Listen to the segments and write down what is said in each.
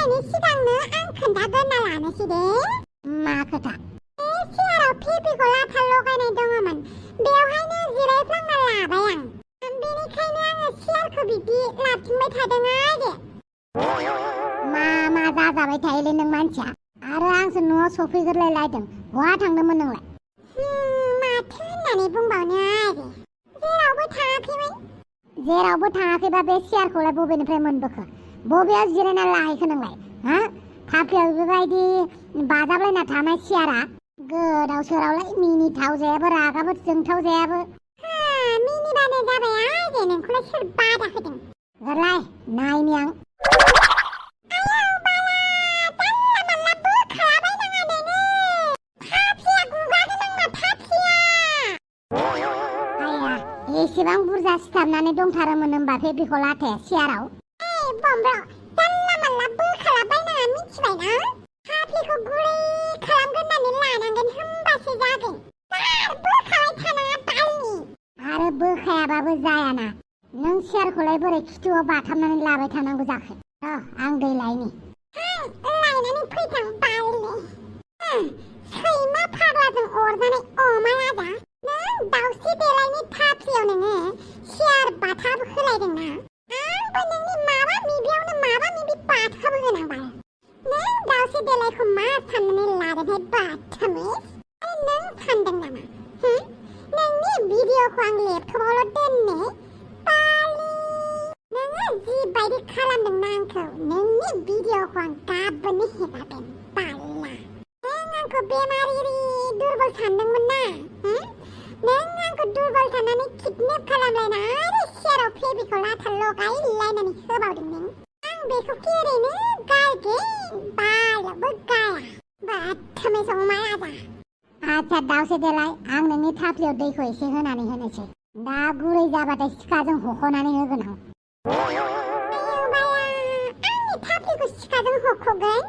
फोरमायनायनि सिगांनो आं खोन्थाग्रोना लानोसै दे। मा खोथा? बे सियाराव फेबिकल आथा लगायनाय दङमोन, बेवहायनो जिरायफ्लांना लाबाय आं। बेनिखायनो आङो सियारखौ बिदि लाबथिंबाय थादों आरो। मा जाजाबाय थायोलै नों मानसिया? आरो आंसो न'आव सफैग्रोलायलायदों। बहा थांदोंमोन नोंलाय? माथो होननानै बुंबावनो आरो, जेरावबो थाङाखैमोन। जेरावबो थाङाखैबा बे सियारखौलाय बबेनिफ्राय मोनबोखो? बबेयाव जिरायना लाहैखो नोंलाय? हा? थाफ्लियाव बेबायदि बाजाबलायना थानाय सियारा गोदाव सोरावलाय मिनिथाव जायाबो रागाबो जोंथाव जायाबो। मिनिबानो जाबाय आरो, नोंखौलाय सोर बादा होदों? गारलाय नायनि आं। एसेबां बुरजा सिथाबनानै दंथारोमोन होनबा फेबिकल आथाया सियाराव? जानला मानला बोखालाबायनाङा मिथिबायना? हाफ्लेखौ गुरै खालामग्रोनानै लानांगोन, होमबासो जागोन। बोखाबाय थानाङा बालनि। आरो बोखायाबाबो जायाना। नों सियारखौलाय बोरै खिथुआव बाथाबनानै लाबाय थानांगौ जाखो? आं दै लायनि। लायनानै फैथां बालनि। सैमा फाग्लाजों अरजानाय अमा राजा, नों दाउस्रि देलायनि थाफ्लियाव नोङो सियार बाथाब होलायदोंना? आंबो नोंनि माबा मिबियावनो माबा मिबि बाथाब होनांबाय। नों दाउस्रि देलायखौ मा साननानै लादोंहाय बाथामिस? नों सानदों नामा नोंनि भिडिअखौ आं लेपटपावल' दोननो? बालि, नोङो जिबायदि खालामदोंना आंखौ, नोंनि भिडिअखौ आं गाबोननो हेगारगोन बाला। नों आंखौ बेमारि दुर्बल सानदोंमोन ना? नों आंखौ दुर्बल साननानै किडनेप खालामलायना आरो सियाराव फेबिकल आथा लगायलायनानै होबावदों नों। आं बेखौ केरैनो गारगोन, बालावबो गाया। बाथामिस अमा राजा। आच्छा दाउस्रि देलाय, आं नोंनि थाफ्लियाव दैखौ एसे होनानै होनोसै। दा गुरै जाबाथाय सिखाजों हख'नानै होगोन आं। आंनि थाफ्लिखौ सिखाजों हख'गोन?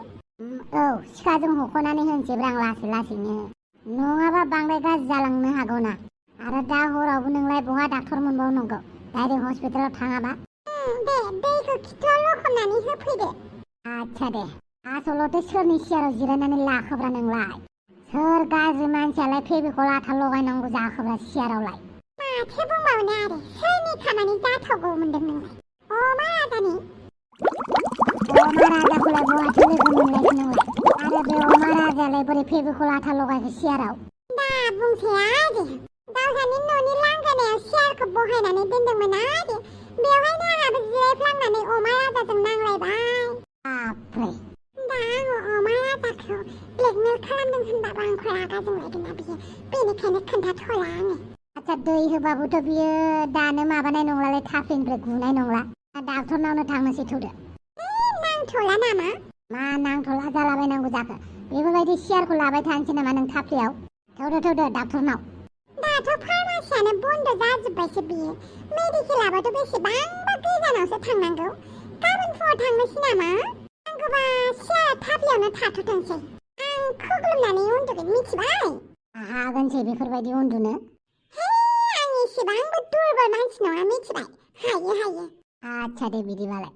औ, सिखाजों हख'नानै होनोसैब्रा आं लासै लासैनो। नङाबा बांद्राय गाज्रि जालांनो हागौना। आरो दा हरावबो नोंलाय बहा डाक्टर मोनबावनांगौ? डाइरेक्ट हस्पिटालाव थाङाबा? दे, दैखौ खिथुआव लखबनानै होफैदो। आच्छा दे। आसलथे सोरनि सियाराव जिरायनानै लाखोब्रा नोंलाय? सोर गाज्रि मानसियालाय फेबिकल आथा लगायनांगौ जाखोब्रा सियारावलाय? माथो बुंबावनो आरो, सोरनि खामानि जाथावगौ मोनदों नोंलाय? अमा राजानि? अमा राजाखौलाय बहाथो लोगो मोनलायखो नोंलाय? आरो बे अमा राजायालाय बोरै फेबिकल आथा लगायखो सियाराव? दा बुंसै आरो, दावसानि न'नि लांगोनायाव सियारखौ बहायनानै दोनदोंमोन आरो, बेवहायनो आंहाबो जिरायफ्लांनानै अमा राजाजों नांलायबाय। बाप्रे। दा आङो अमा राजाखौ ब्लेकमेल खालामदों होनबाबो आंखौ रागा जोंलायगोन ना बियो, बेनिखायनो खोन्थाथ'ला आङो। आच्छा, दै होबाबोथ' बियो दानो माबानाय नंलालाय, थाफ्लिनिफ्राय गुनाय नंला। डाक्टरनावनो थांनोसै थौदो। नांथ'ला नामा? मा नांथ'ला जालाबायनांगौ जाखो? बेफोरबायदि सियारखौ लाबाय थानोसै नामा नों थाफ्लियाव? थौदो डाक्टरनाव। दाथ' फार्मासियानो बन्द जाजोब्बायसो बियो। मेडिकेलाबोथ' बेसेबांबा गोजानावसो थांनांगौ। गाबोन फुङाव थांनोसै नामा? नांगौबा सियारा थाफ्लियावनो थाथ'थोंसै। आं खोग्लोमनानै उन्दुगोन, मिथिबाय? हागोनसै बेफोरबायदि उन्दुनो? आं एसेबांबो दुर्बल मानसि नङा, मिथिबाय? हायो। आच्छा दे बिदिबालाय।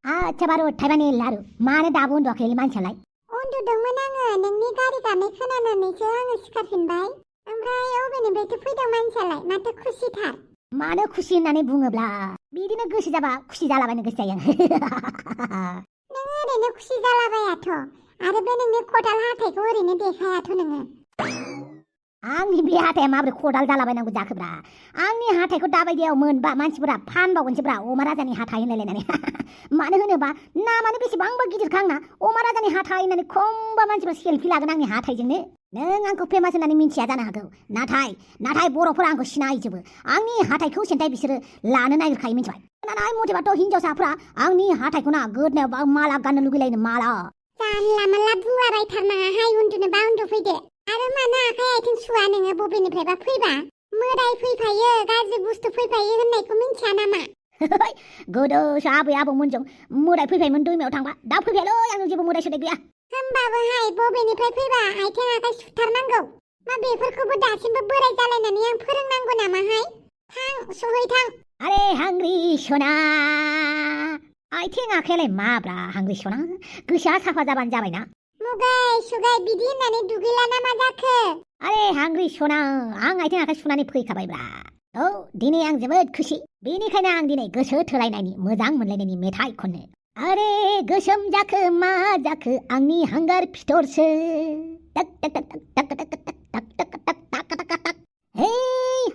आच्छा बारु थाइबानि लारु, मानो दाबो उन्दुआखै मानसियालाय? उन्दुदोंमोन आङो, नोंनि गारि गाबनाय खोनानानैसो आङो सिखारफिनबाय। ओमफ्राय अबेनिफ्रायथो फैदों मानसियालाय? माथो खुसिथार। मानो खुसि होननानै बुङोब्ला बिदिनो गोसो जाबा खुसि जालाबायनो गोसो जायो। नों ओरैनो खुसि जालाबायाथ', आरो बे नोंनि खदाल हाथायखौ ओरैनो देखायाथ' नोङो। आंनि बे हाथाया माबोरै खदाल जालाबायनांगौ जाखोब्रा? आंनि हाथायखौ दाबायदियाव मोनबा मानसिफोरा फानबावगोनसोब्रा अमा राजानि हाथाय होनलायलायनानै। मानो होनोबा नामानो बेसेबांबा गिदिरखा आंना, अमा राजानि हाथाय होननानै खमबा मानसिफोरा सेलफि लागोन आंनि हाथायजोंनो। नों आंखौ फेमास होननानै मिन्थिया जानो हागौ, नाथाय बर'फोरा आंखौ सिनायजोबो। आंनि हाथायखौ सेन्थाय बिसोरो लानो नागिरखायो, मिन्थिबाय? नाथाय मथेबाथ' हिनजावसाफ्रा आंनि हाथायखौ ना गोदनायाव माला गाननो लुगैलायनो, माला। जानला मानला बुंलाबायथारनाङाहाय, उन्दुनोबा उन्दुफैदो। आरो मानो आखाइ आथिं सुवा नोङो? बबेनिफ्रायबा फैबा मोदाय फैफायो, गाज्रि बुस्थु फैफायो होननायखौ मिन्थिया नामा? गोदोसो आबै आबौमोनजों मोदाय फैफायोमोन दैमायाव थांबा, दा फैफायालै, आंजों जेबो मोदाय सोदाय गैया। होमबाबोहाय बबेनिफ्राय फैबा आथिं आखाइ सुथारनांगौ? मा बेफोरखौबो दासिमबो बोराय जालायनानै आं फोरोंनांगौ नामाहाय? थां, सहै थां। आरे हांग्रि सना, आथिं आखायालाय माब्रा हांग्रि सना गोसोआ साफा जाबानो जाबायना सुगाय बिदि होननानै दुगैलाना मा जाखो आरे हांग्रि सना आं आथिं आखाइ सुनानै फैखाबायब्रा औ दिनै आं जोबोद खुसि बेनिखायनो आं दिनै गोसो थोलायनायनि मोजां मोनलायनायनि मेथाइ खननो आरे गोसोम जाखो मा जाखो आंनि हांगार फिथरसो टक टक टक टक टक टक टक टक टक टक टक हे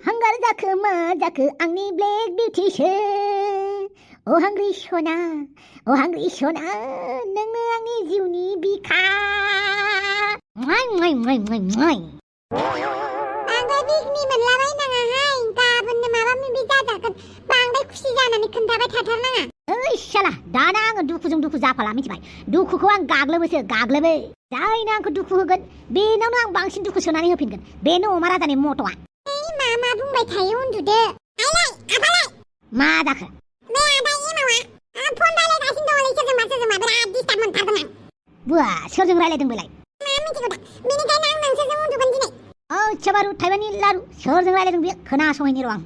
हांगार जाखो मा जाखो आंनि ब्लेक बिउटिसो ओ हांग्रि सना नोंनो आंनि जिउनि बिखा आंबो बिगनि मोनलाबायनाङाहाय गाबोननो माबा माबि जाजागोन बांद्राय खुसि जानानै खोन्थाबाय थाथारनाङा ओइ शाला दाना आङो दुखुजों दुखु जाफाला मिथिबाय दुखुखौ आं गाग्लोबो जायनो आंखौ दुखु होगोन बेनावनो आं बांसिन दुखु सोनानै होफिनगोन बेनो अमा राजानि मट'आ मा बुंबाय थायो उन्दुदो आइलाय आफालाय मा जाखो बे आदा एमावा फन रायलायगासिनो दङलै सोरजोंबा बिराद दिस्टार्ब मोनथारदों आं बुआ सोरजों रायलायदों बेलाय मा मिथिगौ दा बेनिखायनो आं नोंसोरजों उन्दुगोन दिनै बारु थाइबानि लारु सोरजों रायलायदों बे खोनासंहैनि र' आं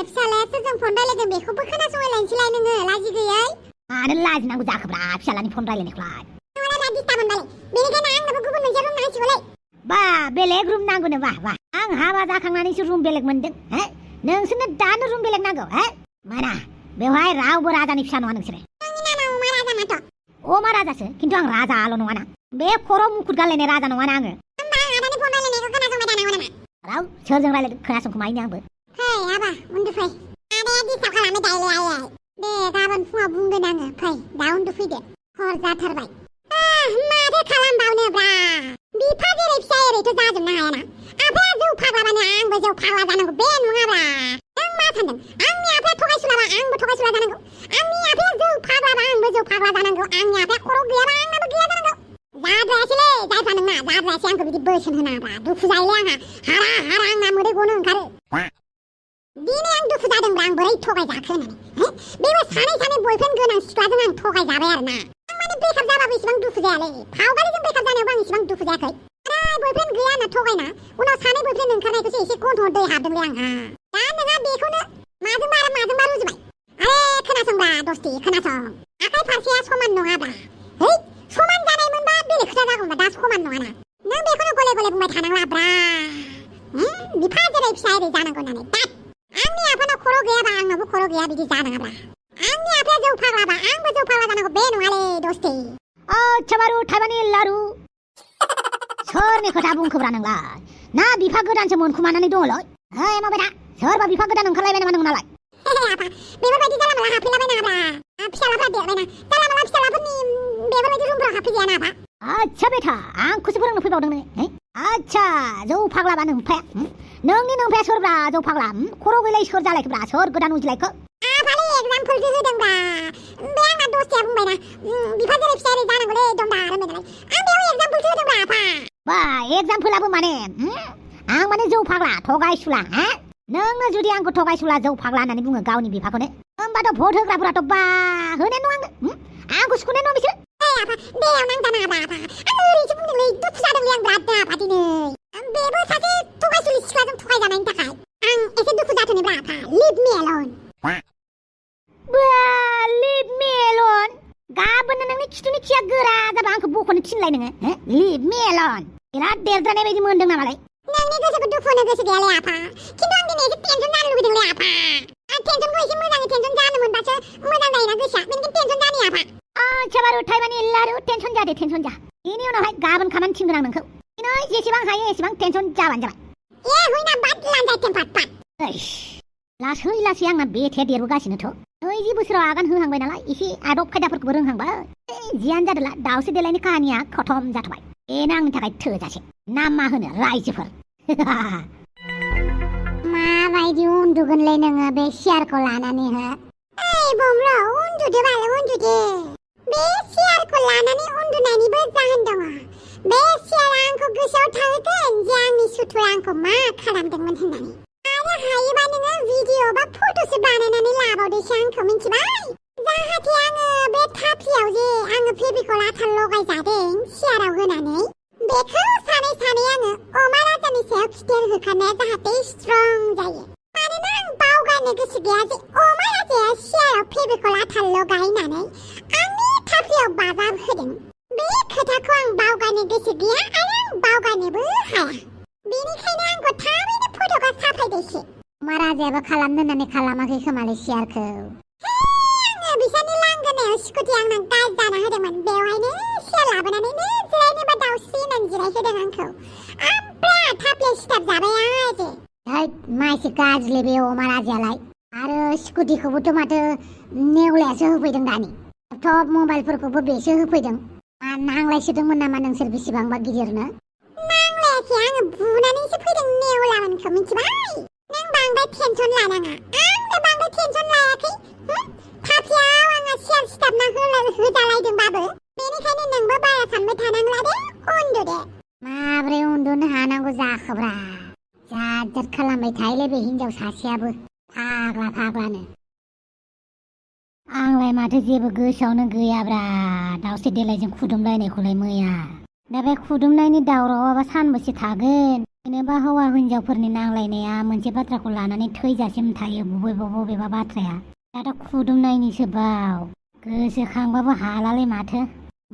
फिसालाया सोरजों फन रायलायदों बेखौबो खोनासंहैलायनोसैलाय नोङो लाजि गैयै मानो लाजिनांगौ जाखोब्रा फिसालानि फन रायलायनायखौलाय नोंलाय दिस्टार्ब मोनबाय बेनिखायनो आंनोबो गुबुन मोनसे रुम नांसिगौलै बा बेलेग रुम नांगौनो बा आं हाबा जाखांनानैसो रुम बेलेग मोनदों हे नोंसोरनो दानो रुम बेलेग नांगौ हे मोना बेवहाय रावबो राजानि फिसा नङा नोंसोरो नोंनि नामा अमा राजा माथ' अमा राजासो खिन्थु आं राजाल' नङाना बे खर' मुकुट गानलायनाय राजा नङाना आङो होमबा आं आदानि फन रायलायनायखौ खोनासंबाय थानांगौ नामा राव सोरजों रायलायदों खोनासंखोमायनो आंबो फै आबा उन्दुफै आदाया दिस्टार्ब खालामबाय थायोलै आयै दे गाबोन फुङाव बुंगोन आङो फै दा उन्दुफैदो हर जाथारबाय माथो खालामबावनोब्रा बिफा जेरै फिसा एरैथ' जाजोबनो हायाना आफाया जौ फाग्लाबानो आंबो जौ फाग्ला जानांगौ बे नङाब्रा नों मा सानदों आंनि आफाया थगायसुलाबा आंबो थगायसुला जानांगौ आंनि आफाया जौ फाग्लाबा आंबो जौ फाग्ला जानांगौ आंनि आफाया खर' गैयाबा आंनाबो गैया जानांगौ जाद्रायासैलै जायफ्रा नोंना जाद्रायासै आंखौ बिदि बोसोन होनाङाब्रा दुखु जायोलै आंहा हारा आंना मोदै गनो ओंखारो दिनै आं दुखु जादोंब्रा आं बोरै थगायजाखो होननानै बेबो सानै बयफ्रेन्ड गोनां सिख्लाजों आं थगायजाबाय आरोना आं माने बेखार जाबाबो इसेबां दुखु जायालै फावगारिजों बेखार जानायावबो आं इसेबां दुखु जायाखै बयफ्रेन्ड गैया होनना थगायना उनाव सानै बयफ्रेन्ड ओंखारनायखौसो एसे गन्थ'आव दै हाबदोंलै आंहा दा नोंहा बेखौनो माजोंबा रुजुबाय आरे खोनासंब्रा दस्ति खोनासं आखाइ फारसेया समान नङाब्रा है समान जानाय मोनबा बेलेग खोथा जागौमोन दा समान नङाना नों बेखौनो गले गले बुंबाय थानांलाब्रा बिफा जेरै फिसा एरै जानांगौ होननानै दाद आंनि आफानाव खर' गैयाबा आंनावबो खर' गैया बिदि जानाङाब्रा आंनि आफाया जौ फाग्लाबा आंबो जौ फाग्ला जानांगौ बे नङालै दस्ति बारु थाइबानि लारु सोरनि खोथा बुंखोब्रा नोंलाय ना बिफा गोदानसो मोनखुमानानै दङलै ओइ माबाय था सोरबा बिफा गोदान ओंखारलायबाय नामा नोंनालाय आफा बेफोरबायदि जानला मोनला हाबफैलाबायनाङाब्रा फिसालाफ्रा देरबायना जानला मोनला फिसालाफोरनि बेफोरबायदि रुमफ्राव हाबफैजायाना आफा आच्छा बेथा आंखौसो फोरोंनो फैबावदों नोङो आच्छा जौ फाग्लाबा नोंफाया नोंनि नोंफाया सोरब्रा जौ फाग्ला खर' गैलाय सोर जालायखोब्रा सोर गोदान उजिलायखो आफालै एगजामपोलसो होदोंब्रा बे आंना दस्तिया बुंबायना बिफा जेरै फिसा एरै जानांगौलै दंदा रोंबाय नालाय आं बेयाव एगजामपोलसो होदोंब्रा आफा बा एगजामपोलाबो माने आं माने जौ फाग्ला थगायसुला नोङो जुदि आंखौ थगायसुला जौ फाग्ला होननानै बुङो गावनि बिफाखौनो होमबाथ' भट होग्राफोराथ' बा होनाय नङा आंखौ सुखुनाय नङा बिसोर आफा बेयाव नांजानाङाब्रा आफा आं ओरैसो बुंदोंलै दुखु जादोंलै आं बिराद आफा दिनै बेबो सासे थगायसुलि सिख्लाजों थगायजानायनि थाखाय आं एसे दुखु जाथोंब्रा आफा लिभ मी एल'न लिभ मी एल'न गाबोननो नोंनि खिथुनि खिया गोरा जाबा आंखौ बख'नो थिनलाय नोङो लिभ मी एल'न बिराद देरद्रायनाय बायदि मोनदों नामालाय नोंनि गोसोखौ दुखु होनो गोसो गैयालै आफा खिन्थु आं दिनै एसे टेनसन जानो लुगैदोंलै आफा आं टेनसनखौ एसे मोजाङै टेनसन जानो मोनबासो मोजां जायोना गोसोआ बेनिखायनो टेनसन जानि आफा बारु थाइबानि लारु टेनसन जा बेनि उनावहाय गाबोन खामानि थिनगोन आं नोंखौ दिनै जेसेबां हायो एसेबां टेनसन जाबानो जाबाय हुइना बाद लानजाय टेम्पाट पाट लासै आंना बेथाया देरबोगासिनोथ' 20 बोसोराव आगान होहांबाय नालाय एसे आदब खायदाफोरखौबो रोंहांबाय जियानो जादोला दाउस्रि देलायनि काहानिया खतम जाथ'बाय बेनो आंनि थाखाय थोजासे ना मा होनो रायजोफोर माबायदि उन्दुगोनलै नोङो बे सियारखौ लानानै ओइ बमब्रा उन्दुदो बाल उन्दुदो बे सियारखौ लानानै उन्दुनायनिबो जाहोन दङ बे सियारा आंखौ गोसोआव थाहोगोन जे आंनि सुथुरा आंखौ मा खालामदोंमोन होननानै आरो हायोबा नोङो भिडिअ बा फट'सो बानायनानै लाबावदोसो आंखौ मिथिबाय जाहाथे आङो बे थाफ्लियाव जे आङो फेबिकल आथा लगायजादों सियाराव होनानै बेखौ सानै आङो अमा राजानि सायाव खिथेर होखानाया जाहाथे स्ट्रं जायो मानोना आं बावगारनो गोसो गैया जे अमा राजाया सियाराव बेखौ लाथाल' गायनानै आंनि थाफ्लियाव बाजाब होदों। बे खोथाखौ आं बावगारनो गोसो गैया आरो आं बावगारनोबो हाया। बेनिखायनो आंखौ थाबैनो फट'खौ साफायदोसै। अमा राजायाबो खालामनो होननानै खालामाखै खोमालै सियारखौ। आङो बिसोरनि लांगोनायाव स्कुटि आंना गाज्रि जाना होदोंमोन। बेवहायनो सियार लाबोनानैनो जिरायनोबा दाउस्रि होननानै जिरायहोदों आंखौ। ओमफ्राय थाफ्लियाव सिथाब जाबाय आरो। हैद मा एसे गाज्रिलै बे अमा राजायालाय। आरो स्कुटिखौबोथ' माथो नेवलायासो होफैदों दानि। टप मबाइलफोरखौबो बेसो होफैदों। नांलायसोदोंमोन नामा नोंसोर बेसेबांबा गिदिरनो? नांलायाखै, आङो बुनानैसो फैदों नेवलामोनखौ, मिथिबाय? नों बांद्राय टेनसन लानाङा। आंबो बांद्राय टेनसन लायाखै। थाफ्लियाव आङो सियार सिथाबना होजालायदोंबाबो। बेनिखायनो नोंबो बारा सानबाय थानांला दे, उन्दुदो। माब्रै उन्दुनो हानांगौ जाखोब्रा? जाद खालामबाय थायोलै बे हिनजाव सासेयाबो, फाग्लानो। आंलाय माथो जेबो गोसोआवनो गैयाब्रा दाउस्रि देलायजों खुदुमलायनायखौलाय मैया। दा बे खुदुमनायनि दावरावआबा सानबेसे थागोन? जेनेबा हौवा हिनजावफोरनि नांलायनाया मोनसे बाथ्राखौ लानानै थैजासिम थायो बबेबा बाथ्राया। दाथ' खुदुमनायनिसो बाव, गोसोखांबाबो हालालै माथो।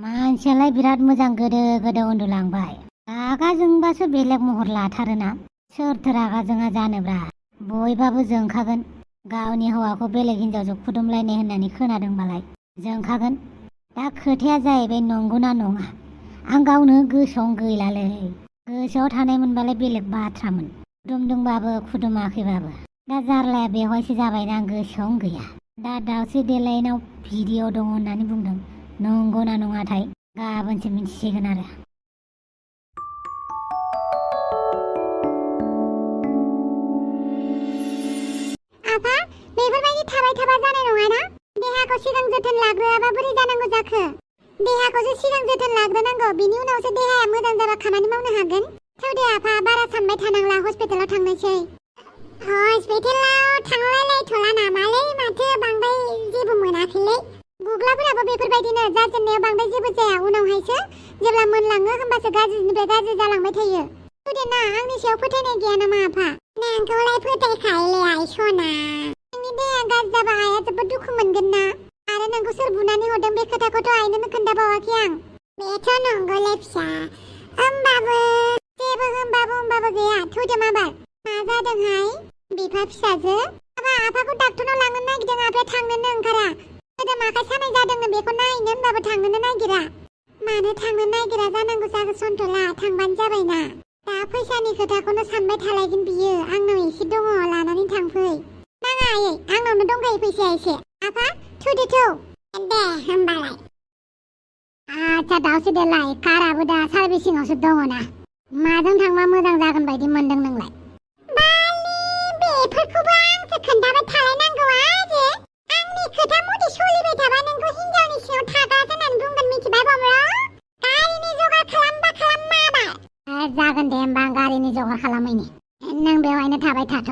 मानसियालाय बिराद मोजां गोदो उन्दुलांबाय। रागा जोंबासो बेलेग महर लाथारोना। सोरथो रागा जोङा जानोब्रा? बयबाबो जोंखागोन। गावनि हौवाखौ बेलेग हिनजावजों खुदुमलायनाय होननानै खोनादोंबालाय जोंखागोन। दा खोथाया जाहैबाय नंगौना नङा, आं गावनो गोसोआवनो गैलालै। गोसोआव थानायमोनबालाय बेलेग बाथ्रामोन, खुदुमदोंबाबो खुदुमाखैबाबो। दा जारलाया बेवहायसो जाबायना, आं गोसोआवनो गैया। दा दाउस्रि देलायनाव भिडिअ दङ होननानै बुंदों, नंगौना नङाथाय गाबोनसो मिथिसिगोन आरो। आफा, बेफोरबायदि थाबाय थाबा जानाय नङाना? देहाखौ सिगां जोथोन लाग्रोआबा बोरै जानांगौ जाखो? देहाखौसो सिगां जोथोन लाग्रोनांगौ, बिनि उनावसो देहाया मोजां जाबा खामानि मावनो हागोन। थौ दे आफा, बारा सानबाय थानांला, हस्पिटालाव थांनोसै। हस्पिटालाव थांलायलायथ'ला नामालै, माथो बांद्राय जेबो मोनाखैलै। गुग्लाफोराबो बेफोरबायदिनो, जाजेननायाव बांद्राय जेबो जाया, उनावहायसो जेब्ला मोनलाङो होमबासो गाज्रिनिफ्राय गाज्रि जालांबाय थायो। थौ दे ना, आंनि सायाव फोथायनाय गैया नामा आफा? नोंखौलाय फोथायखायोलै आइ सना। नोंनि देहाया गाज्रि जाबा आइया जोबोद दुखु मोनगोन ना। आरो नोंखौ सोर बुनानै हरदों बे खोथाखौथ' आइनोनो खोन्थाबावाखै आं। बेथ' नंगौलै फिसा, होमबाबो जेबो होमबाबो गैया। थौ दे माबार, मा जादोंहाय बिफा फिसाजो? आफाखौ डाक्टरनाव लांनो नागिरदों, आफाया थांनोनो ओंखारा। गोदोम आखाइ सानाय जादोंनो, बेखौ नायनो होनबाबो थांनोनो नागिरा। मानो थांनो नागिरा जानांगौ जाखो सन्थला, थांबानो जाबायना। दा फैसानि खोथाखौनो सानबाय थालायगोन बियो। आंनाव एसे दङ, लानानै थांफै। नाङा आयै, आंनावनो दंखायो फैसाया एसे। आफा थौदे थौ। दे होमबालाय। आच्छा दाउस्रि देलाय, काराबो दा सार्भिसिंआवसो दङना। माजों थांबा मोजां जागोन बायदि मोनदों नोंलाय? बालि, बेफोरखौबो आंसो खोन्थाबाय थालायनांगौ आरो। आंनि खोथा मथे सोलिबाय थाबा नोंखौ हिनजावनि सिङाव थाग्रा होननानै बुंगोन, मिथिबाय बम्र'? गारिनि जगार खालामबा खालाम माबार। जागोन दे होमबा, आं गारिनि जगार खालामैनि। नों बेवहायनो थाबाय थाथ'।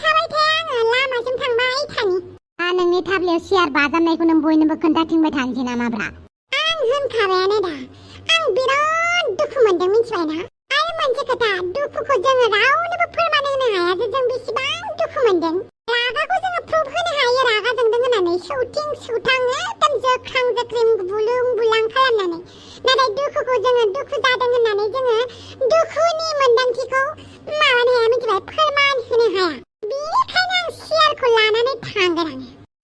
थाबाय थाया आङो, लामासिम थांबाय थानि। नोंनि थाफ्लियाव सियार बाजाबनायखौ नों बयनोबो खोन्थाथिंबाय थानोसै नामाब्रा? आं होनखाबायानो दा, आं बिराद दुखु मोनदों, मिथिबायना? आरो मोनसे खोथा, दुखुखौ जोङो रावनोबो फोरमान होनो हाया जे जों बेसेबां दुखु मोनदों। रागाखौ जोङो प्रुफ होनो हायो, रागा जोंदों होननानै सौथिं सौथां एकदम जोख्रां जोख्रिं बुलुं बुलां खालामनानै। नाथाय दुखुखौ जोङो दुखु जादों होननानै जोङो दुखुनि मोन्दांथिखौ माबानो हाया, मिथिबाय? फोरमान होनो हाया। बेनिखायनो आं सियारखौ लानानै थांगोन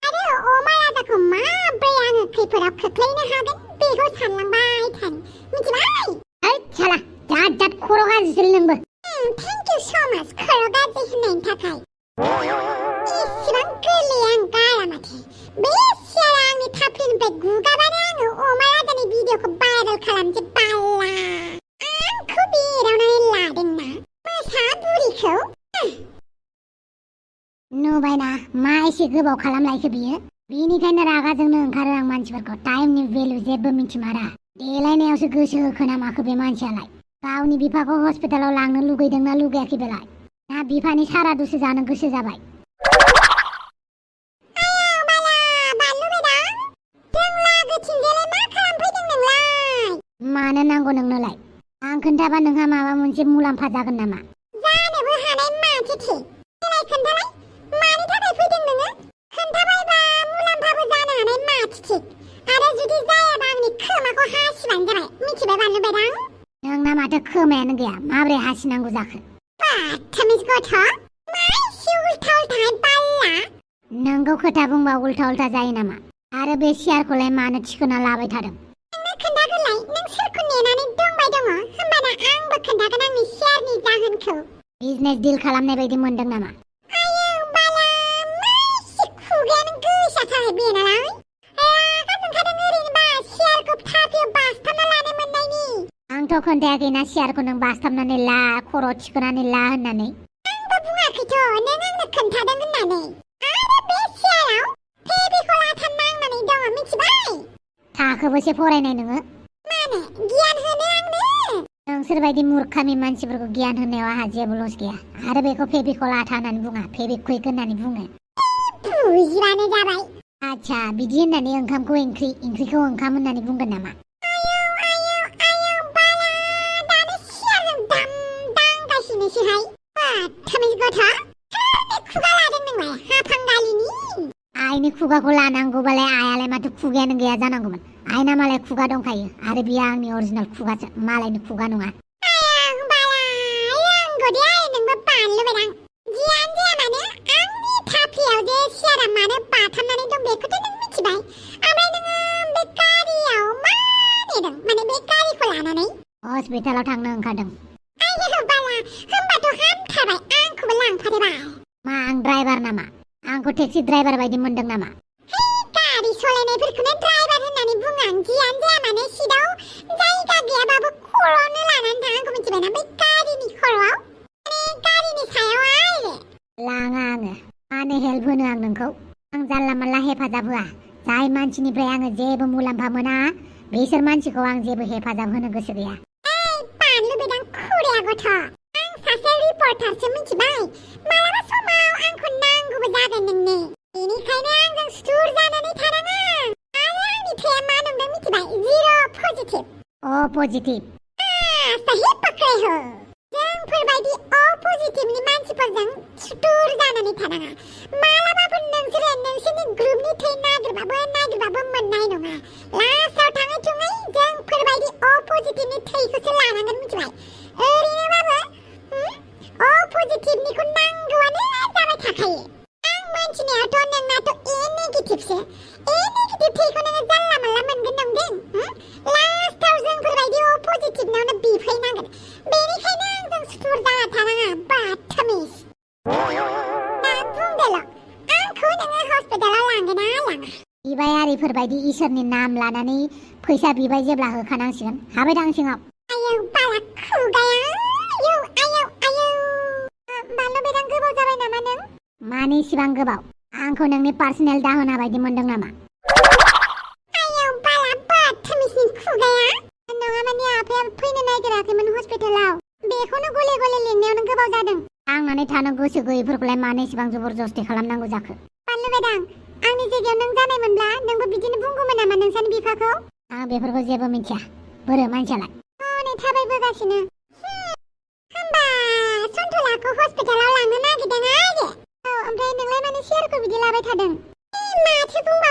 आरो अमा राजाखौ माब्रै आङो खैफोदाव खोख्लैनो हागोन बेखौ सानलांबाय थानि, मिथिबाय? साला जाद खर' गाज्रिसोलै नोंबो। थेंक इउ स' माच खर' गाज्रि होननायनि थाखाय। इसिबां गोरलै आं गारा माथो। बे सियारा आंनि थाफ्लिनिफ्राय गुगाबानो आङो अमा राजानि भिडिअखौ भाइरेल खालामसै, बाल्ला। आंखौ बेरावनानै लादोंना मोसा बुरिखौ। नुबायना मा एसे गोबाव खालामलायखो बियो। बेनिखायनो रागा जोंनो ओंखारो आं मानसिफोरखौ, टाइमनि भेलु जेबो मिथिमारा। देलायनायावसो गोसो होखोना माखो बे मानसियालाय? गावनि बिफाखौ हस्पिटालाव लांनो लुगैदोंना लुगैयाखै बेलाय? ना बिफानि सारादुसो जानो गोसो जाबाय? मानो नांगौ नोंनोलाय? आं खोन्थाबा नोंहा माबा मोनसे मुलाम्फा जागोन नामा? जानोबो हानाय माथोथि। देलाय खोन्थालाय, मानि थाखाय फैदों नोङो? खोन्थाबायबा मुलाम्फाबो माथो खोमायानो गैया माब्रै हासिनांगौ जाखो बाथामिस गथ' मा एसे उल्था उल्थाहाय बाल्ला नोंगौ खोथा बुंबा उल्था उल्था जायो नामा आरो बे सियारखौलाय मानो थिखोना लाबाय थादों नोंनो खोन्थागोनलाय नों सोरखौ नेनानै दंबाय दङ होमबाना आंबो खोन्थागोन आंनि सियारनि जाहोनखौ बिजनेस डिल खालामनाय बायदि मोनदों नामा आयौ बाला मा एसे खुगायानो गोसाथारहाय बेनालाय रागा जोंखादों ओरैनोबा सियारखौ थाफियाव बासथाबना लानो मोननायनि आंथ' खोन्थायाखैना सियारखौ नों बासथाबनानै ला खर' थिखोनानै ला होननानै आंबो बुङाखैथ' नों आंनो खोन्थादों होननानै आरो बे सियाराव फेबिकल आथा नांनानै दङ मिथिबाय थाखोबोसे फरायनाय नोङो मानो गियान होनो आंनो नोंसोरबायदि मुर्खामि मानसिफोरखौ गियान होनायाव आंहा जेबो लस गैया आरो बेखौ फेबिकल आथा होननानै बुङा फेबिक्विक होननानै बुङो बुजिबानो जाबाय आच्छा बिदि होननानै ओंखामखौ ओंख्रिखौ ओंखाम होननानै बुंगोन नामा आयौ बाला दानो सियारजों दांगासिनोसैहाय बाथामिस गथ' सोरनि खुगा लादों नोंलाय हाफांगालिनि आइनि खुगाखौ लानांगौबालाय आइयालाय माथो खुगायानो गैया जानांगौमोन आइना मालाय खुगा दंखायो आरो बियो आंनि अरिजिनेल खुगासो मालायनि खुगा नङा आयौ बाला रोंगौ दे नोंबो बानलु बेदां जियानो जाया मानो आंनि थाफ्लियाव जे सियारा मानो बाथाबनानै दं बेखौथ' नों मिथिबाय ओमफ्राय नोङो बे गारियाव मा नेदों माने बे गारिखौ लानानै हस्पिटालाव थांनो ओंखारदों आयौ बाला होमबाथ' हामथारबाय आंखौबो लांफादोबाय मा आं ड्राइभार नामा आंखौ टेक्सि ड्राइभार बायदि मोनदों नामा गारि सालायनायफोरखौनो ड्राइभार होननानै बुङो आं जियानो जाया मानो सिटआव जायगा गैयाबाबो खर'आवनो लानानै थाङो आंखौ मिथिबायना बै गारिनि खर'आव माने गारिनि सायाव आरो लाङा आङो मानो हेल्प होनो आं नोंखौ आं जानला मानला हेफाजाब होआ जाय मानसिनिफ्राय आङो जेबो मुलाम्फा मोना बिसोर मानसिखौ आं जेबो हेफाजाब होनो गोसो गैया बानलु बेदां खुरिया गथ' आं सासे रिपर्टारसो मिथिबाय मालाबा समाव आंखौ नांगौबो जागोन नोंनो बेनिखायनो आंजों सुथुर जानानै थानाङा आरो आंनि थैया मा नंदों मिथिबाय जिर' पजिटिभ अ पजिटिभ सही पकड़े हो जोंफोरबायदि अ पजिटिभनि मानसिफोरजों सुथुर जानानै थानाङा मालाबाबो नोंसोरो नोंसोरनि ग्रुपनि थै नागिरबाबो मोननाय नङा लास्टआव थाङै थुङै जोंफोरबायदि अ पजिटिभनि थैखौसो लानांगोन मिथिबाय ओरैनोबाबो अ पजिटिभनिखौ नांगौआनो जाबाय थाखायो आं मोनथिनायावथ' नोंनाथ' ए नेगेटिभसो ए नेगेटिभ थैखौ नोङो जानला मानला मोनगोन नंदों लास्टआव जोंफोरबायदि अ पजिटिभनावनो बिफैनांगोन बेनिखायनो आंजों सुथुर जाना थानाङा बाथामिस दा बुंदोल' आंखौ नोङो हस्पिटालाव लांगोन ना लाङा बिबायारिफोरबायदि इसोरनि नाम लानानै फैसा बिबाय जेब्ला होखानांसिगोन हाबाय दां सिङाव आयौ बाला खुगाया आयौ बानलु बेदां गोबाव जाबाय नामा नों मानि इसिबां गोबाव आंखौ नोंनि पार्सनेल दाहोना बायदि मोनदों नामा आयौ बाला बाथामिसनि खुगाया नङा माने आफाया फैनो नागिराखैमोन हस्पिटालाव बेखौनो गले गले लिंनायावनो गोबाव जादों थांनानै थानो गोसो गैयैफोरखौलाय मानो इसिबां जबरजस्ति खालामनांगौ जाखो बानलु बेदां आंनि जायगायाव नों जानायमोनब्ला नोंबो बिदिनो बुंगौमोन नामा नोंसानि बिफाखौ आं बेफोरखौ जेबो मिथिया बोरो मानसियालाय हनै थाबायबोगासिनो होमबा सन्थलाखौ हस्पिटालाव लांनो नागिरदों आरो ओमफ्राय नोंलाय माने सियारखौ बिदि लाबाय थादों माथो बुंबावनो